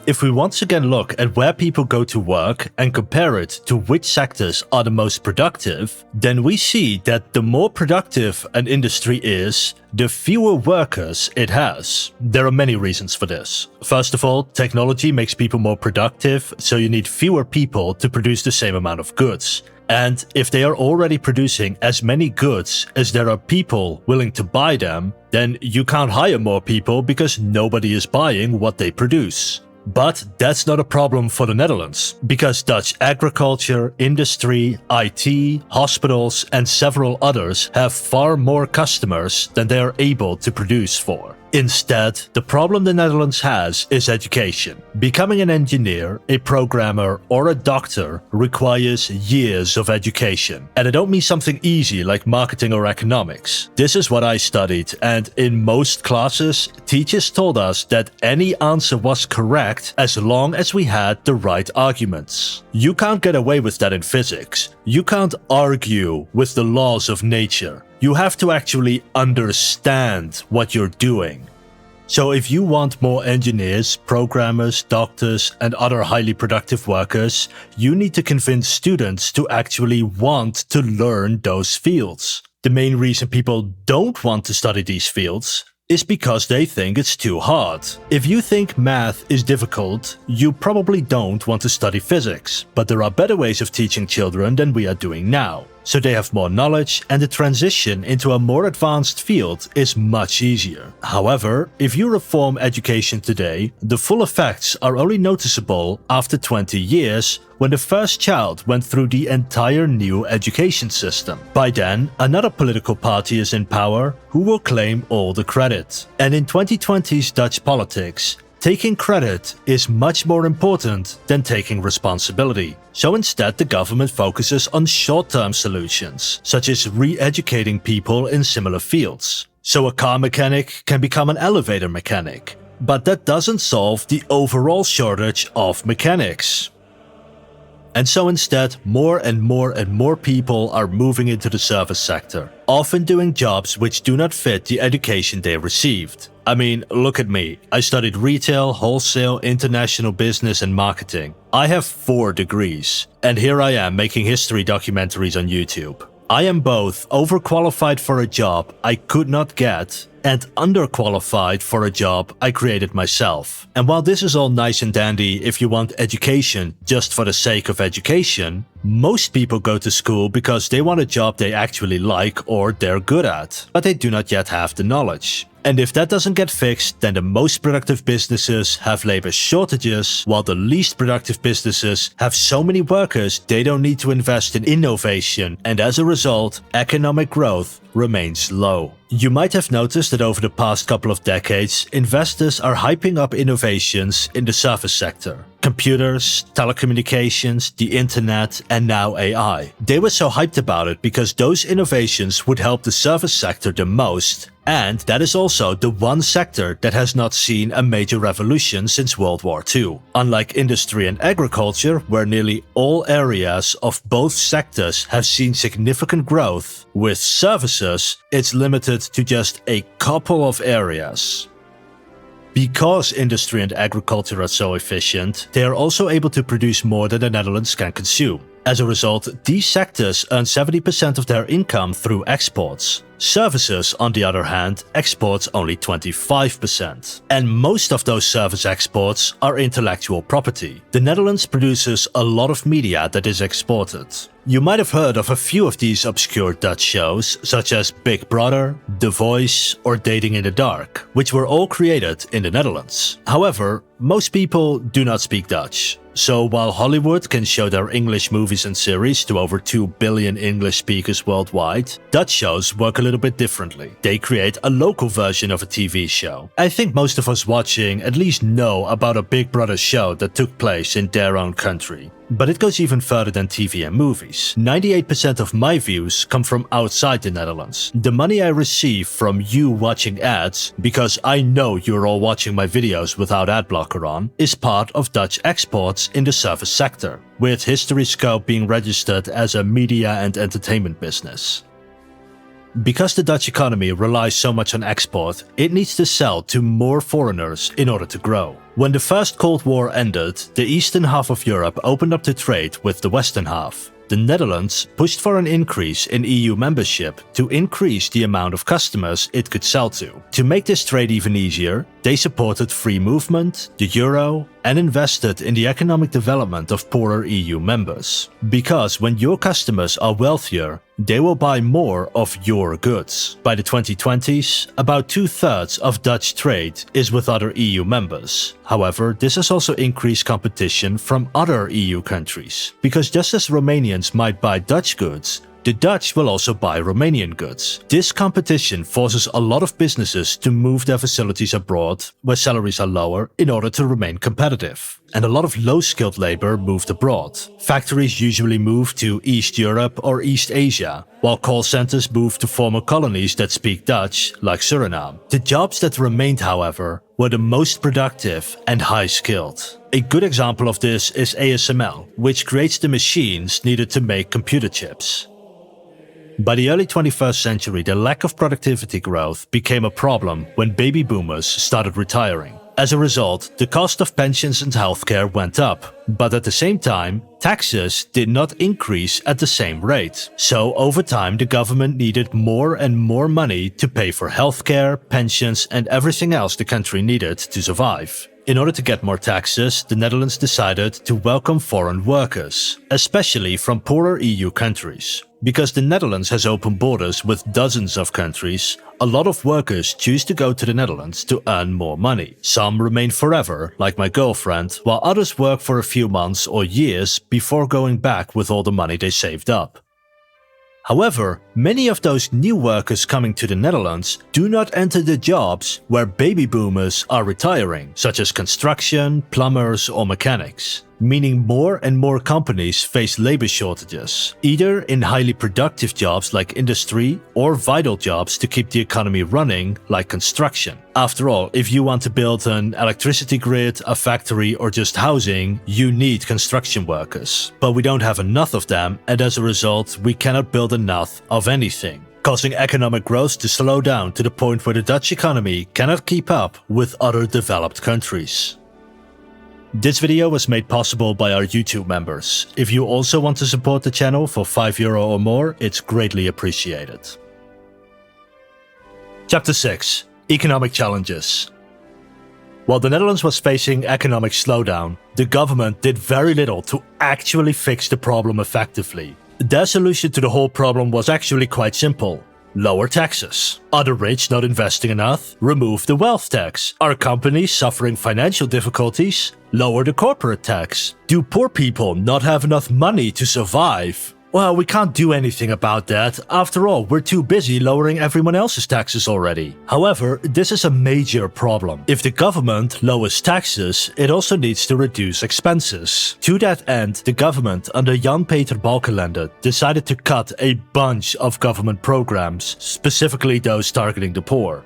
If we once again look at where people go to work and compare it to which sectors are the most productive, then we see that the more productive an industry is, the fewer workers it has. There are many reasons for this. First of all, technology makes people more productive, so you need fewer people to produce the same amount of goods. And if they are already producing as many goods as there are people willing to buy them, then you can't hire more people because nobody is buying what they produce. But that's not a problem for the Netherlands, because Dutch agriculture, industry, IT, hospitals and several others have far more customers than they are able to produce for. Instead, the problem the Netherlands has is education. Becoming an engineer, a programmer, or a doctor requires years of education. And I don't mean something easy like marketing or economics. This is what I studied, and in most classes, teachers told us that any answer was correct as long as we had the right arguments. You can't get away with that in physics. You can't argue with the laws of nature. You have to actually understand what you're doing. So if you want more engineers, programmers, doctors, and other highly productive workers, you need to convince students to actually want to learn those fields. The main reason people don't want to study these fields is because they think it's too hard. If you think math is difficult, you probably don't want to study physics, but there are better ways of teaching children than we are doing now. So they have more knowledge and the transition into a more advanced field is much easier. However, if you reform education today, the full effects are only noticeable after 20 years when the first child went through the entire new education system. By then, another political party is in power who will claim all the credit. And in 2020's Dutch politics, taking credit is much more important than taking responsibility. So instead, the government focuses on short-term solutions, such as re-educating people in similar fields. So a car mechanic can become an elevator mechanic, but that doesn't solve the overall shortage of mechanics. And so instead, more and more people are moving into the service sector, often doing jobs which do not fit the education they received. I mean, look at me. I studied retail, wholesale, international business and marketing. I have 4 degrees, and here I am making history documentaries on YouTube. I am both overqualified for a job I could not get and underqualified for a job I created myself. And while this is all nice and dandy if you want education just for the sake of education, most people go to school because they want a job they actually like or they're good at, but they do not yet have the knowledge. And if that doesn't get fixed, then the most productive businesses have labor shortages, while the least productive businesses have so many workers they don't need to invest in innovation, and as a result, economic growth remains low. You might have noticed that over the past couple of decades, investors are hyping up innovations in the service sector. Computers, telecommunications, the internet, and now AI. They were so hyped about it because those innovations would help the service sector the most, and that is also the one sector that has not seen a major revolution since World War II. Unlike industry and agriculture, where nearly all areas of both sectors have seen significant growth, with services, it's limited to just a couple of areas. Because industry and agriculture are so efficient, they are also able to produce more than the Netherlands can consume. As a result, these sectors earn 70% of their income through exports. Services, on the other hand, exports only 25%. And most of those service exports are intellectual property. The Netherlands produces a lot of media that is exported. You might have heard of a few of these obscure Dutch shows, such as Big Brother, The Voice, or Dating in the Dark, which were all created in the Netherlands. However, most people do not speak Dutch. So while Hollywood can show their English movies and series to over 2 billion English speakers worldwide, Dutch shows work a little bit differently. They create a local version of a TV show. I think most of us watching at least know about a Big Brother show that took place in their own country. But it goes even further than TV and movies. 98% of my views come from outside the Netherlands. The money I receive from you watching ads, because I know you're all watching my videos without ad blocker on, is part of Dutch exports in the service sector, with Historyscope being registered as a media and entertainment business. Because the Dutch economy relies so much on export, it needs to sell to more foreigners in order to grow. When the First Cold War ended, the eastern half of Europe opened up to trade with the western half. The Netherlands pushed for an increase in EU membership to increase the amount of customers it could sell to. To make this trade even easier, they supported free movement, the euro, and invested in the economic development of poorer EU members. Because when your customers are wealthier, they will buy more of your goods. By the 2020s, about 2/3 of Dutch trade is with other EU members. However, this has also increased competition from other EU countries. Because just as Romanians might buy Dutch goods, the Dutch will also buy Romanian goods. This competition forces a lot of businesses to move their facilities abroad, where salaries are lower, in order to remain competitive. And a lot of low-skilled labor moved abroad. Factories usually move to East Europe or East Asia, while call centers move to former colonies that speak Dutch, like Suriname. The jobs that remained, however, were the most productive and high-skilled. A good example of this is ASML, which creates the machines needed to make computer chips. By the early 21st century, the lack of productivity growth became a problem when baby boomers started retiring. As a result, the cost of pensions and healthcare went up, but at the same time, taxes did not increase at the same rate. So over time, the government needed more and more money to pay for healthcare, pensions, and everything else the country needed to survive. In order to get more taxes, the Netherlands decided to welcome foreign workers, especially from poorer EU countries. Because the Netherlands has open borders with dozens of countries, a lot of workers choose to go to the Netherlands to earn more money. Some remain forever, like my girlfriend, while others work for a few months or years before going back with all the money they saved up. However, many of those new workers coming to the Netherlands do not enter the jobs where baby boomers are retiring, such as construction, plumbers or mechanics. Meaning more and more companies face labor shortages, either in highly productive jobs like industry or vital jobs to keep the economy running like construction. After all, if you want to build an electricity grid, a factory or just housing, you need construction workers. But we don't have enough of them, and as a result, we cannot build enough of anything, causing economic growth to slow down to the point where the Dutch economy cannot keep up with other developed countries. This video was made possible by our YouTube members. If you also want to support the channel for €5 or more, it's greatly appreciated. Chapter 6. Economic Challenges. While the Netherlands was facing economic slowdown, the government did very little to actually fix the problem effectively. Their solution to the whole problem was actually quite simple. Lower taxes. Are the rich not investing enough? Remove the wealth tax. Are companies suffering financial difficulties? Lower the corporate tax. Do poor people not have enough money to survive? Well, we can't do anything about that. After all, we're too busy lowering everyone else's taxes already. However, this is a major problem. If the government lowers taxes, it also needs to reduce expenses. To that end, the government under Jan-Peter Balkenende decided to cut a bunch of government programs, specifically those targeting the poor.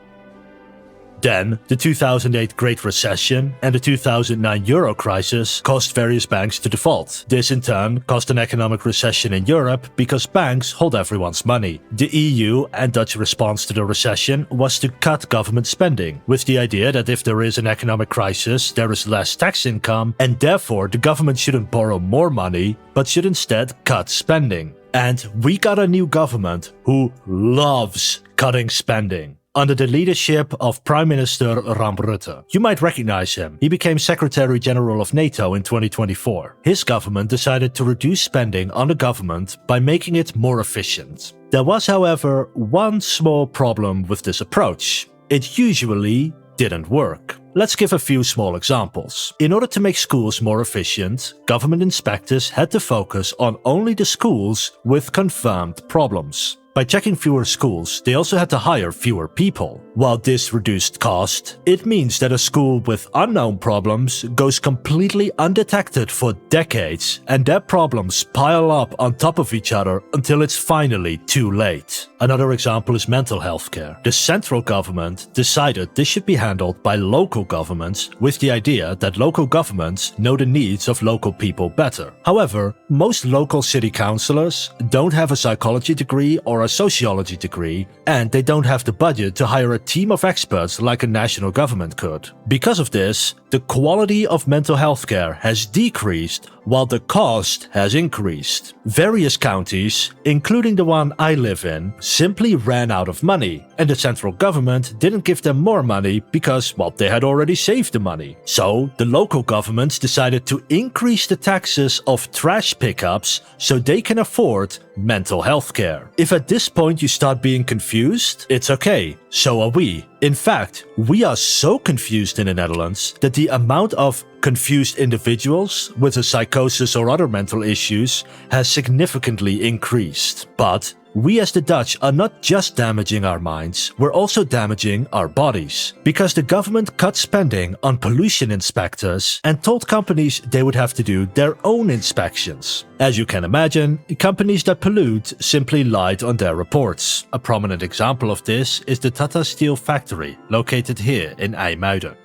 Then, the 2008 Great Recession and the 2009 Euro crisis caused various banks to default. This in turn caused an economic recession in Europe because banks hold everyone's money. The EU and Dutch response to the recession was to cut government spending, with the idea that if there is an economic crisis, there is less tax income, and therefore the government shouldn't borrow more money, but should instead cut spending. And we got a new government who loves cutting spending, under the leadership of Prime Minister Rutte. You might recognize him. He became Secretary General of NATO in 2024. His government decided to reduce spending on the government by making it more efficient. There was, however, one small problem with this approach. It usually didn't work. Let's give a few small examples. In order to make schools more efficient, government inspectors had to focus on only the schools with confirmed problems. By checking fewer schools, they also had to hire fewer people. While this reduced cost, it means that a school with unknown problems goes completely undetected for decades, and their problems pile up on top of each other until it's finally too late. Another example is mental health care. The central government decided this should be handled by local governments, with the idea that local governments know the needs of local people better. However, most local city councillors don't have a psychology degree or a sociology degree, and they don't have the budget to hire a team of experts like a national government could. Because of this, the quality of mental health care has decreased while the cost has increased. Various counties, including the one I live in, simply ran out of money, and the central government didn't give them more money because, well, they had already saved the money. So, the local governments decided to increase the taxes of trash pickups so they can afford mental health care. If at this point you start being confused, it's okay, so are we. In fact, we are so confused in the Netherlands that the amount of confused individuals with a psychosis or other mental issues has significantly increased. But we as the Dutch are not just damaging our minds, we're also damaging our bodies. Because the government cut spending on pollution inspectors and told companies they would have to do their own inspections. As you can imagine, companies that pollute simply lied on their reports. A prominent example of this is the Tata Steel factory located here in IJmuiden.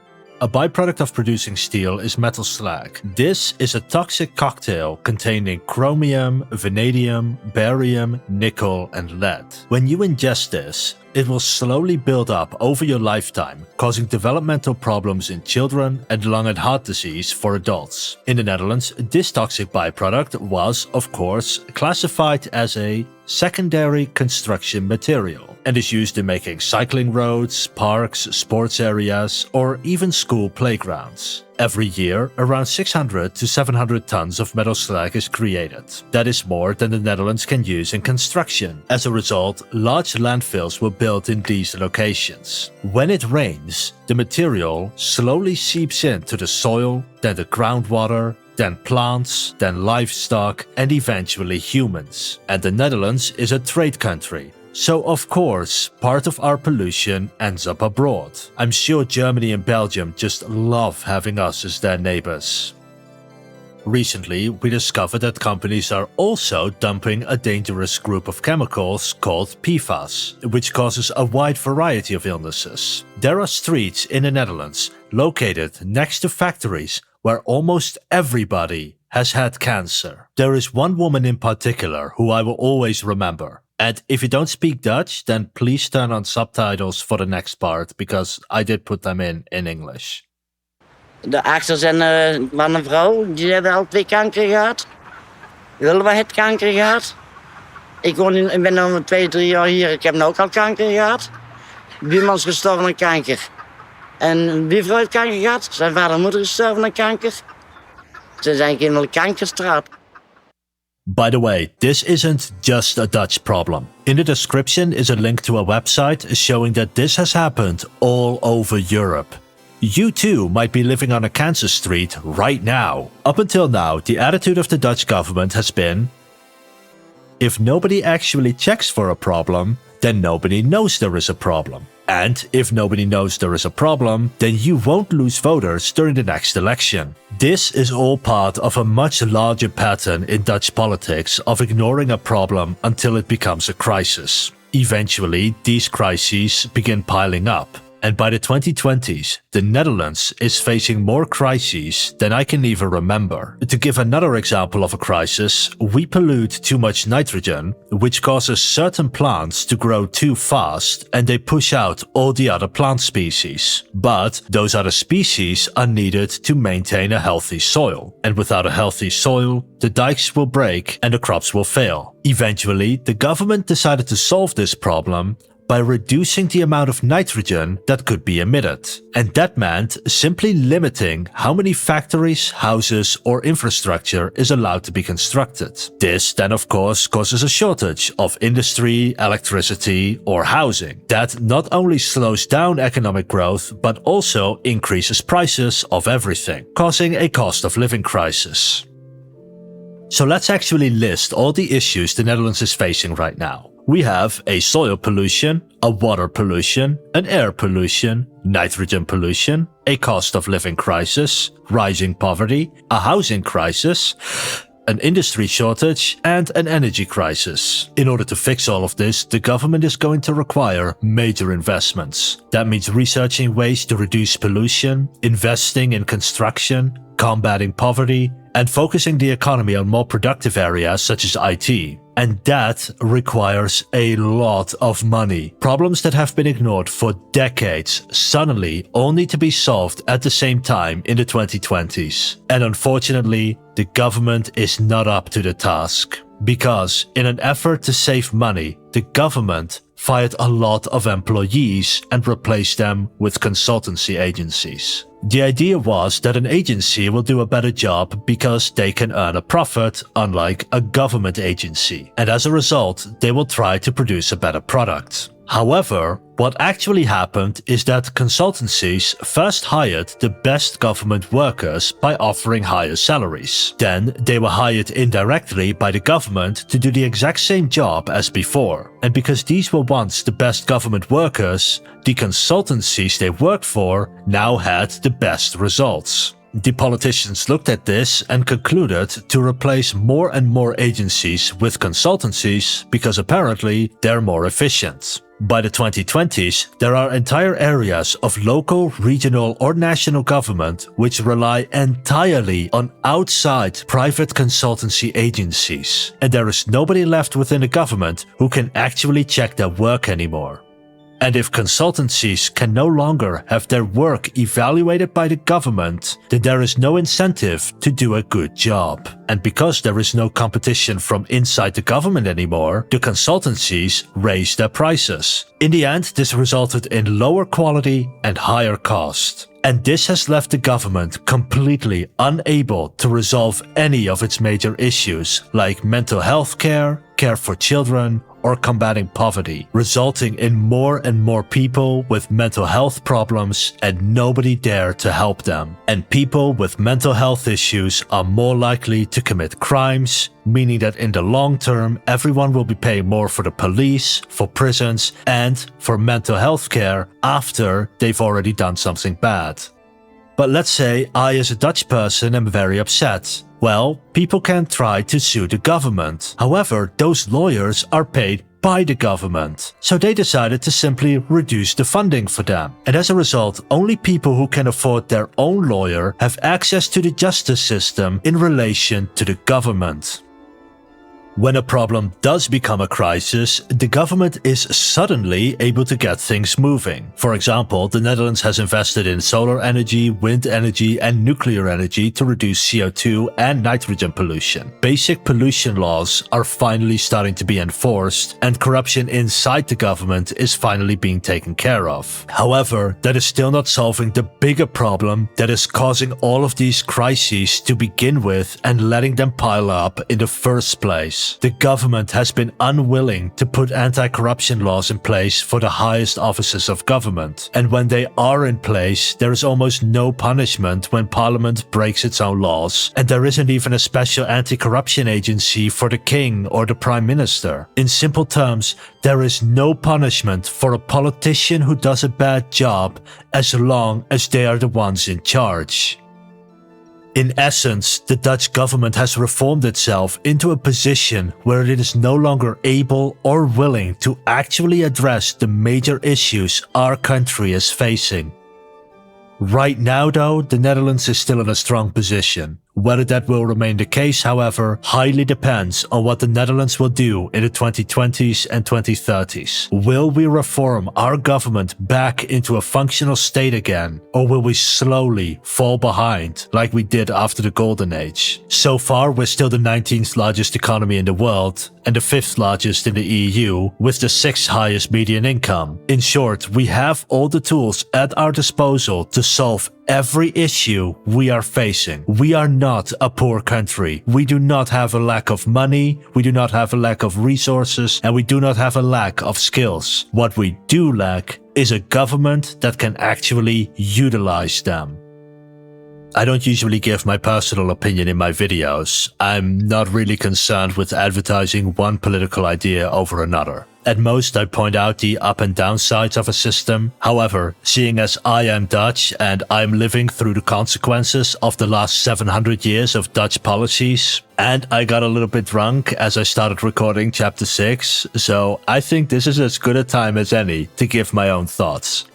A byproduct of producing steel is metal slag. This is a toxic cocktail containing chromium, vanadium, barium, nickel, and lead. When you ingest this, it will slowly build up over your lifetime, causing developmental problems in children and lung and heart disease for adults. In the Netherlands, this toxic byproduct was, of course, classified as a secondary construction material and is used in making cycling roads, parks, sports areas, or even school playgrounds. Every year, around 600 to 700 tons of metal slag is created. That is more than the Netherlands can use in construction. As a result, large landfills were built in these locations. When it rains, the material slowly seeps into the soil, then the groundwater, then plants, then livestock, and eventually humans. And the Netherlands is a trade country. So of course, part of our pollution ends up abroad. I'm sure Germany and Belgium just love having us as their neighbors. Recently, we discovered that companies are also dumping a dangerous group of chemicals called PFAS, which causes a wide variety of illnesses. There are streets in the Netherlands located next to factories where almost everybody has had cancer. There is one woman in particular who I will always remember. And if you don't speak Dutch, then please turn on subtitles for the next part, because I did put them in English. De achters en man en vrouw, die hebben al 2 kanker gehad. Wilma heeft kanker gehad. Ik ben al 2, 3 jaar hier, ik heb nu ook al kanker gehad. Buurman is gestorven aan kanker. En buurvrouw heeft kanker gehad, zijn vader en moeder is gestorven aan kanker. Ze zijn in een kankerstraat. By the way, this isn't just a Dutch problem. In the description is a link to a website showing that this has happened all over Europe. You too might be living on a cancer street right now. Up until now, the attitude of the Dutch government has been, if nobody actually checks for a problem, then nobody knows there is a problem. And if nobody knows there is a problem, then you won't lose voters during the next election. This is all part of a much larger pattern in Dutch politics of ignoring a problem until it becomes a crisis. Eventually, these crises begin piling up. And by the 2020s, the Netherlands is facing more crises than I can even remember. To give another example of a crisis, we pollute too much nitrogen, which causes certain plants to grow too fast and they push out all the other plant species. But those other species are needed to maintain a healthy soil. And without a healthy soil, the dikes will break and the crops will fail. Eventually, the government decided to solve this problem by reducing the amount of nitrogen that could be emitted. And that meant simply limiting how many factories, houses, or infrastructure is allowed to be constructed. This then of course causes a shortage of industry, electricity, or housing. That not only slows down economic growth, but also increases prices of everything, causing a cost of living crisis. So let's actually list all the issues the Netherlands is facing right now. We have a soil pollution, a water pollution, an air pollution, nitrogen pollution, a cost of living crisis, rising poverty, a housing crisis, an industry shortage, and an energy crisis. In order to fix all of this, the government is going to require major investments. That means researching ways to reduce pollution, investing in construction, combating poverty, and focusing the economy on more productive areas such as IT. And that requires a lot of money. Problems that have been ignored for decades suddenly all need to be solved at the same time in the 2020s. And unfortunately, the government is not up to the task. Because in an effort to save money, the government fired a lot of employees and replaced them with consultancy agencies. The idea was that an agency will do a better job because they can earn a profit, unlike a government agency, and as a result, they will try to produce a better product. However, what actually happened is that consultancies first hired the best government workers by offering higher salaries. Then they were hired indirectly by the government to do the exact same job as before. And because these were once the best government workers, the consultancies they worked for now had the best results. The politicians looked at this and concluded to replace more and more agencies with consultancies because apparently they're more efficient. By the 2020s, there are entire areas of local, regional or national government which rely entirely on outside private consultancy agencies, and there is nobody left within the government who can actually check their work anymore. And if consultancies can no longer have their work evaluated by the government, then there is no incentive to do a good job. And because there is no competition from inside the government anymore, the consultancies raise their prices. In the end, this resulted in lower quality and higher cost. And this has left the government completely unable to resolve any of its major issues like mental health care, care for children, or combating poverty, resulting in more and more people with mental health problems and nobody dare to help them. And people with mental health issues are more likely to commit crimes, meaning that in the long term everyone will be paying more for the police, for prisons, and for mental health care after they've already done something bad. But let's say I as a Dutch person am very upset. Well, people can try to sue the government. However, those lawyers are paid by the government. So they decided to simply reduce the funding for them. And as a result, only people who can afford their own lawyer have access to the justice system in relation to the government. When a problem does become a crisis, the government is suddenly able to get things moving. For example, the Netherlands has invested in solar energy, wind energy and nuclear energy to reduce CO2 and nitrogen pollution. Basic pollution laws are finally starting to be enforced and corruption inside the government is finally being taken care of. However, that is still not solving the bigger problem that is causing all of these crises to begin with and letting them pile up in the first place. The government has been unwilling to put anti-corruption laws in place for the highest offices of government. And when they are in place, there is almost no punishment when Parliament breaks its own laws. And there isn't even a special anti-corruption agency for the king or the prime minister. In simple terms, there is no punishment for a politician who does a bad job as long as they are the ones in charge. In essence, the Dutch government has reformed itself into a position where it is no longer able or willing to actually address the major issues our country is facing. Right now though, the Netherlands is still in a strong position. Whether that will remain the case, however, highly depends on what the Netherlands will do in the 2020s and 2030s. Will we reform our government back into a functional state again, or will we slowly fall behind like we did after the Golden Age? So far, we're still the 19th largest economy in the world and the 5th largest in the EU, with the 6th highest median income. In short, we have all the tools at our disposal to solve every issue we are facing. We are not a poor country. We do not have a lack of money, we do not have a lack of resources, and we do not have a lack of skills. What we do lack is a government that can actually utilize them. I don't usually give my personal opinion in my videos. I'm not really concerned with advertising one political idea over another. At most, I point out the up and down sides of a system. However, seeing as I am Dutch and I'm living through the consequences of the last 700 years of Dutch policies, and I got a little bit drunk as I started recording chapter 6, so I think this is as good a time as any to give my own thoughts.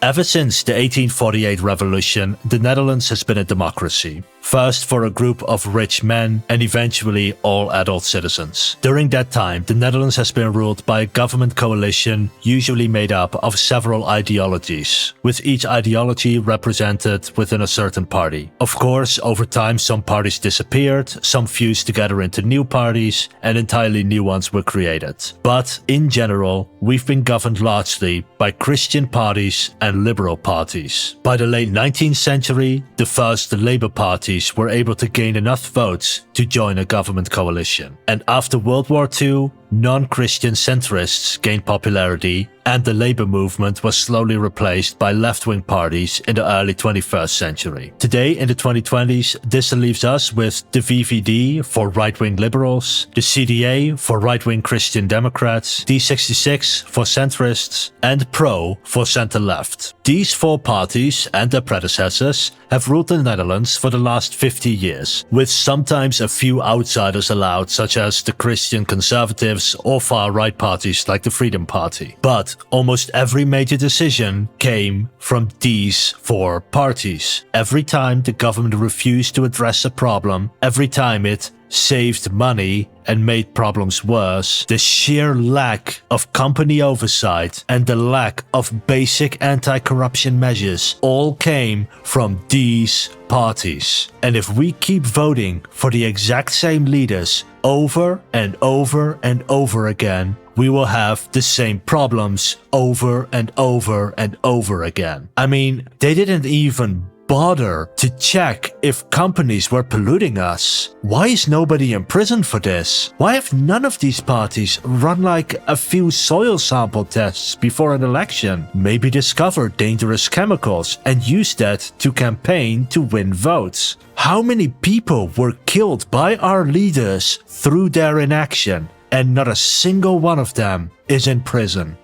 Ever since the 1848 revolution, the Netherlands has been a democracy. First for a group of rich men and eventually all adult citizens. During that time, the Netherlands has been ruled by a government coalition usually made up of several ideologies, with each ideology represented within a certain party. Of course, over time some parties disappeared, some fused together into new parties, and entirely new ones were created. But in general, we've been governed largely by Christian parties and liberal parties. By the late 19th century, the first Labour Party were able to gain enough votes to join a government coalition. And after World War II, non-Christian centrists gained popularity and the labor movement was slowly replaced by left-wing parties in the early 21st century. Today, in the 2020s, this leaves us with the VVD for right-wing liberals, the CDA for right-wing Christian Democrats, D66 for centrists, and PRO for center-left. These four parties and their predecessors have ruled the Netherlands for the last 50 years, with sometimes a few outsiders allowed, such as the Christian Conservatives conservatives or far-right parties like the Freedom Party. But almost every major decision came from these four parties. Every time the government refused to address a problem, every time it saved money and made problems worse, the sheer lack of company oversight and the lack of basic anti-corruption measures all came from these parties. And if we keep voting for the exact same leaders over and over and over again, we will have the same problems over and over and over again. I mean, they didn't even bother to check if companies were polluting us. Why is nobody in prison for this? Why have none of these parties run like a few soil sample tests before an election? Maybe discover dangerous chemicals and use that to campaign to win votes. How many people were killed by our leaders through their inaction, and not a single one of them is in prison?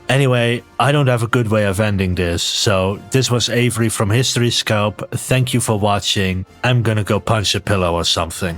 Anyway, I don't have a good way of ending this, so this was Avery from History Scope. Thank you for watching. I'm gonna go punch a pillow or something.